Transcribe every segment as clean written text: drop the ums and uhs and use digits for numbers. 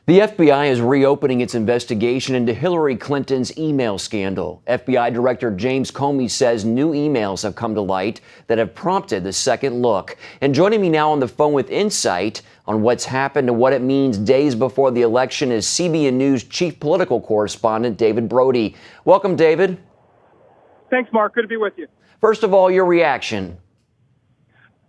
The FBI is reopening its investigation into Hillary Clinton's email scandal. FBI Director James Comey says new emails have come to light that have prompted the second look. And joining me now on the phone with insight on what's happened and what it means days before the election is CBN News chief political correspondent David Brody. Welcome, David. Thanks, Mark. Good to be with you. First of all, your reaction.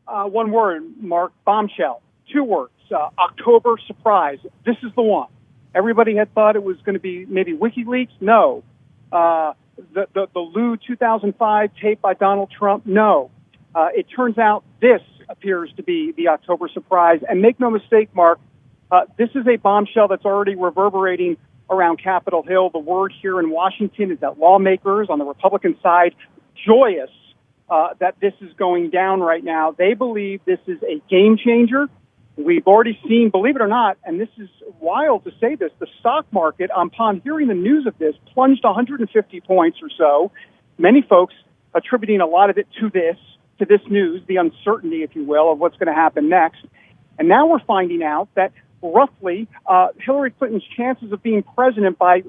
One word, Mark, bombshell. 2 words. October surprise. This is the one. Everybody had thought it was going to be maybe WikiLeaks. No. The Lou 2005 tape by Donald Trump. No. It turns out this appears to be the October surprise. And make no mistake, Mark, this is a bombshell that's already reverberating around Capitol Hill. The word here in Washington is that lawmakers on the Republican side joyous that this is going down right now. They believe this is a game changer. We've already seen, believe it or not, and this is wild to say this, the stock market, upon hearing the news of this, plunged 150 points or so. Many folks attributing a lot of it to this news, the uncertainty, if you will, of what's going to happen next. And now we're finding out that roughly Hillary Clinton's chances of being president by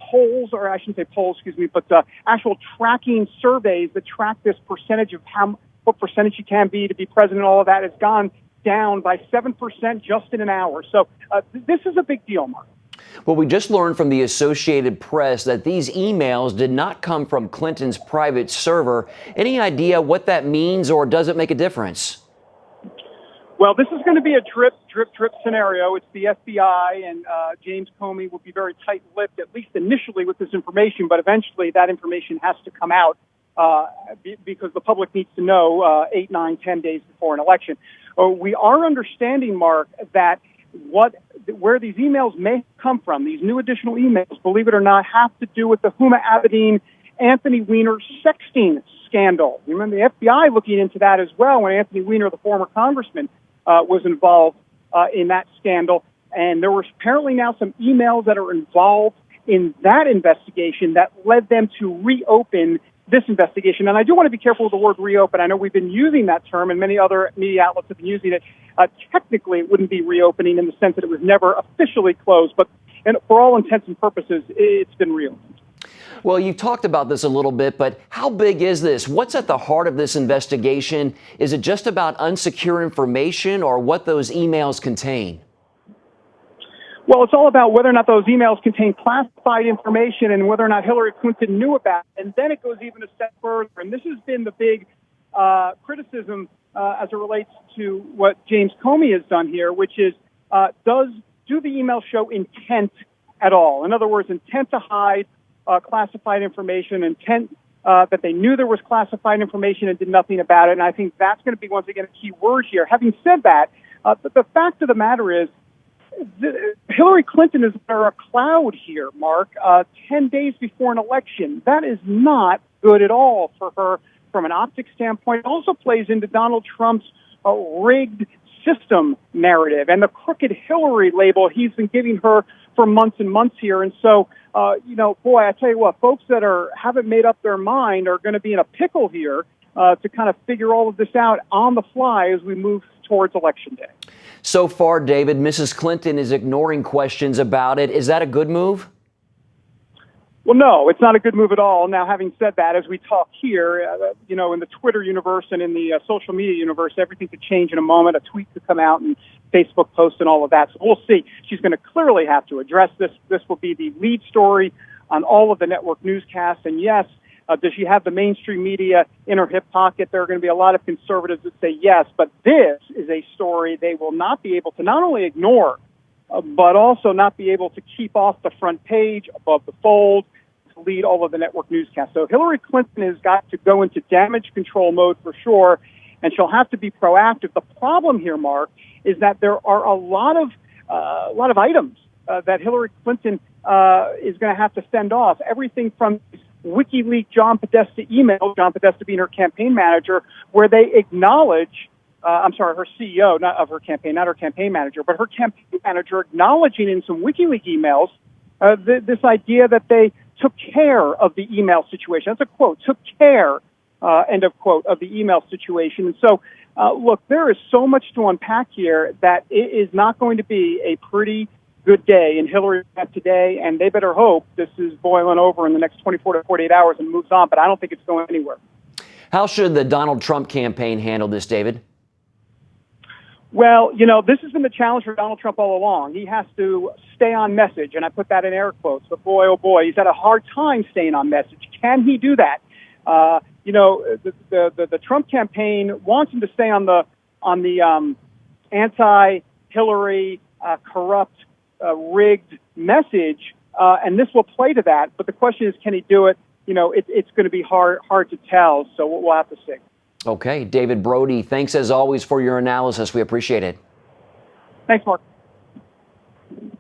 polls, or I shouldn't say polls, but actual tracking surveys that track this percentage of what percentage you can be to be president, all of that has gone down by 7% just in an hour. So this is a big deal, Mark. Well, we just learned from the Associated Press that these emails did not come from Clinton's private server. Any idea what that means, or does it make a difference? Well, this is going to be a drip scenario. It's the FBI, and James Comey will be very tight-lipped, at least initially, with this information, but eventually that information has to come out because the public needs to know 8, 9, 10 days before an election. We are understanding, Mark, that where these emails may come from, these new additional emails, believe it or not, have to do with the Huma Abedin, Anthony Weiner sexting scandal. You remember the FBI looking into that as well when Anthony Weiner, the former congressman, was involved in that scandal. And there were apparently now some emails that are involved in that investigation that led them to reopen this investigation. And I do want to be careful with the word reopen. I know we've been using that term, and many other media outlets have been using it. Technically, it wouldn't be reopening in the sense that it was never officially closed, but for all intents and purposes, it's been reopened. Well, you talked about this a little bit, but how big is this? What's at the heart of this investigation? Is it just about unsecure information or what those emails contain? Well, it's all about whether or not those emails contain classified information and whether or not Hillary Clinton knew about it. And then it goes even a step further. And this has been the big criticism as it relates to what James Comey has done here, which is do the emails show intent at all? In other words, intent to hide classified information, intent that they knew there was classified information and did nothing about it. And I think that's going to be, once again, a key word here. Having said that, the fact of the matter is, Hillary Clinton is under a cloud here, Mark, 10 days before an election. That is not good at all for her from an optics standpoint. It also plays into Donald Trump's rigged system narrative and the crooked Hillary label he's been giving her for months and months here. And so, boy, I tell you what, folks that haven't made up their mind are going to be in a pickle here to kind of figure all of this out on the fly as we move towards Election Day. So far, David, Mrs. Clinton is ignoring questions about it. Is that a good move? Well, no, it's not a good move at all. Now, having said that, as we talk here, in the Twitter universe and in the social media universe, everything could change in a moment. A tweet could come out and Facebook post and all of that. So we'll see. She's going to clearly have to address this. This will be the lead story on all of the network newscasts. And yes, does she have the mainstream media in her hip pocket? There are going to be a lot of conservatives that say yes, but this is a story they will not be able to not only ignore, but also not be able to keep off the front page, above the fold, to lead all of the network newscasts. So Hillary Clinton has got to go into damage control mode for sure, and she'll have to be proactive. The problem here, Mark, is that there are a lot of items that Hillary Clinton is going to have to fend off. Everything from WikiLeaks John Podesta email, John Podesta being her campaign manager, where they acknowledge, her CEO, not of her campaign, not her campaign manager, but her campaign manager acknowledging in some WikiLeaks emails this idea that they took care of the email situation. That's a quote, took care, end of quote, of the email situation. And so, look, there is so much to unpack here that it is not going to be a pretty good day in Hillary today, and they better hope this is boiling over in the next 24 to 48 hours and moves on, but I don't think it's going anywhere. How should the Donald Trump campaign handle this, David? Well, this has been the challenge for Donald Trump all along. He has to stay on message, and I put that in air quotes, but boy, oh boy, he's had a hard time staying on message. Can he do that? The Trump campaign wants him to stay on the anti-Hillary, corrupt, rigged message, and this will play to that. But the question is, can he do it? It's going to be hard to tell. So we'll have to see. Okay, David Brody, thanks as always for your analysis. We appreciate it. Thanks, Mark.